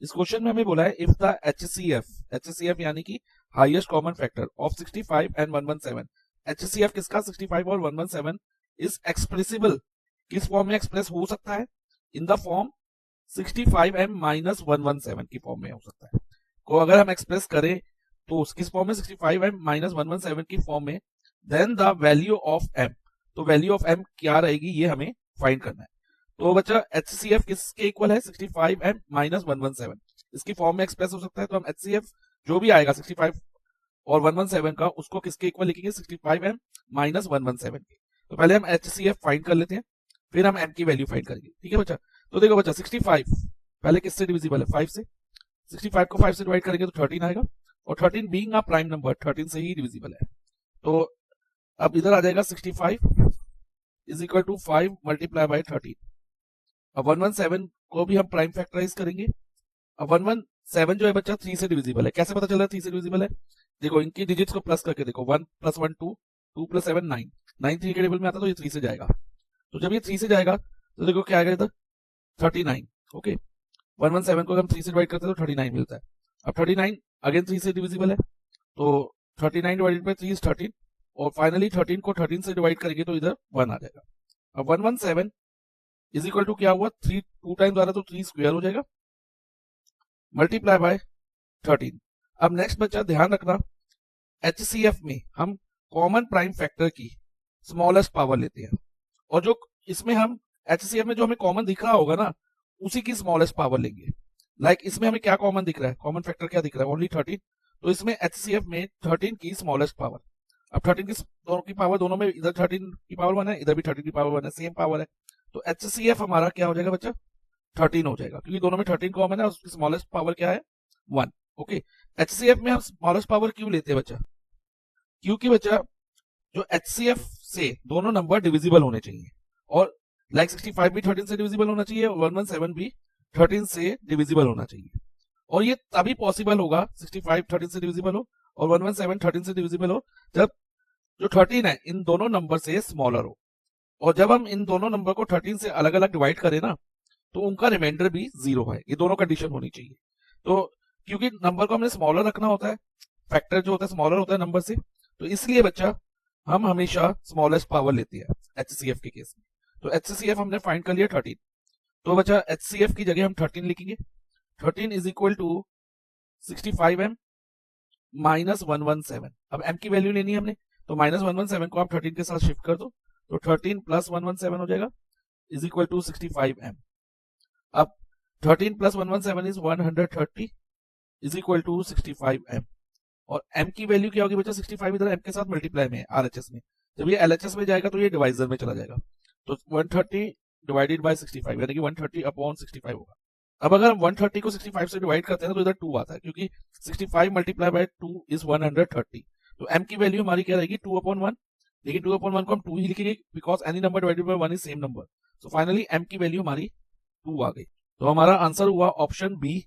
इस क्वेश्चन में हमें बोला है इफ द HCF यानी कि highest common factor of 65 and 117, HCF किसका 65 और 117 इज एक्सप्रेसिबल, किस फॉर्म में एक्सप्रेस हो सकता है, in the form 65m minus 117 की फॉर्म में हो सकता है। को अगर हम एक्सप्रेस करें तो किस फॉर्म में 65m माइनस 117 की फॉर्म में, then the value of m, तो वैल्यू ऑफ m क्या रहेगी ये हमें फाइंड करना है। तो बच्चा HCF किसके इक्वल है 65m माइनस 117, इसकी फॉर्म में एक्सप्रेस हो सकता है। तो हम HCF जो भी आएगा 65 और 117 का उसको किसके इक्वल लिखेंगे 65m माइनस 117 के। तो पहले हम HCF फाइंड कर लेते हैं, फिर हम m की वैल्यू फाइंड करेंगे, ठीक है बच्चा। तो देखो बच्चा 65 पहले किससे डिविजिबल है 5 से, 65 को 5 से डिवाइड करेंगे तो 13 आएगा, और 13 बीइंग अ प्राइम नंबर 13 से ही डिविजिबल है। तो अब इधर आ जाएगा 65 is equal to 5 multiply by 13। अब 117 को भी हम प्राइम फैक्टराइज करेंगे। अब 117 जो है बच्चा 3 से डिविजिबल है, कैसे पता चल रहा है 3 से डिविजिबल है, देखो इनकी डिजिट्स को प्लस करके देखो, 1 + 1 2, 2 + 7 9, 9 3 के टेबल में आता तो ये 3 से जाएगा। तो जब ये 3 से जाएगा तो देखो क्या आएगा इधर 39, ओके। 117 को हम 3 से डिवाइड करते हैं तो 39 मिलता है। अब 39 अगेन 3 से डिविजिबल है, तो 39 डिवाइडेड बाय 3 इज 13, और फाइनली 13 को 13 से डिवाइड करेंगे तो इधर 1 आ जाएगा। अब 117 इज इक्वल टू क्या हुआ 3 2 टाइम्स आ रहा है तो 3 स्क्वायर हो जाएगा मल्टीप्लाई बाय 13। अब नेक्स्ट बच्चा ध्यान रखना, HCF में हम कॉमन प्राइम फैक्टर की स्मॉलेस्ट पावर लेते हैं, और जो इसमें हम HCF में जो हमें कॉमन दिख रहा होगा ना उसी की स्मॉलेस्ट पावर लेंगे। लाइक इसमें हमें क्या कॉमन दिख रहा है, कॉमन फैक्टर क्या दिख रहा है ओनली 13, तो इसमें HCF में 13 की स्मॉलेस्ट पावर। अब 13 की दोनों की पावर, दोनों में इधर 13 की पावर 1 है, इधर भी 13 की पावर 1 है, सेम पावर है, तो HCF हमारा क्या हो जाएगा बच्चा 13 हो जाएगा, क्योंकि दोनों में 13 कॉमन है, उसकी स्मॉलेस्ट पावर क्या है 1, ओके। HCF में हम स्मॉलेस्ट पावर क्यों लेते हैं बच्चा, क्योंकि बच्चा जो HCF से दोनों नंबर डिविजिबल होने चाहिए, और लाइक 65 भी 13 से डिविजिबल होना चाहिए, 117 भी 13 से डिविजिबल होना चाहिए, और ये तभी पॉसिबल होगा 65 13 से डिविजिबल हो और 117 13 से डिविजिबल हो जब जो 13 है इन दोनों नंबर से स्मॉलर हो, और जब हम इन दोनों नंबर को 13 से अलग अलग डिवाइड करें ना तो उनका रिमाइंडर भी 0 है, ये दोनों कंडीशन होनी चाहिए। तो क्योंकि नंबर को हमने स्मॉलर रखना होता है, फैक्टर जो होता है स्मॉलर होता है नंबर से, तो इसलिए बच्चा हम हमेशा स्मॉलेस्ट पावर लेते हैं HCF के केस में। तो HCF हमने फाइंड कर लिया 13, तो बच्चा HCF की जगह हम 13 लिखेंगे, 13 is equal to 65m minus 117। अब m की वैल्यू लेनी है हमने, तो माइनस 117 को आप 13 के साथ शिफ्ट कर दो, तो 13 प्लस 117 हो जाएगा इज इक्वल टू 65m। अब 13 plus 117 is 130 is equal to 65m, और m की वैल्यू क्या होगी बच्चा 65 इधर m के साथ मल्टीप्लाई में है RHS में, जब ये LHS में जाएगा तो ये डिवाइजर में चला जाएगा, तो 130 डिवाइडेड बाय 65 यानी कि 130 अपॉन 65 होगा। अब अगर हम 130 को 65 से डिवाइड करते हैं तो इधर 2 आता है, क्योंकि 65 मल्टीप्लाई बाय 2 इज 130, तो m की वैल्यू हमारी क्या रहेगी 2/1, लेकिन 2/1 को हम 2 ही लिखेंगे because any number divided by 1 is same number, so finally m की वैल्यू हमारी 2 आ गई। तो हमारा आंसर हुआ ऑप्शन बी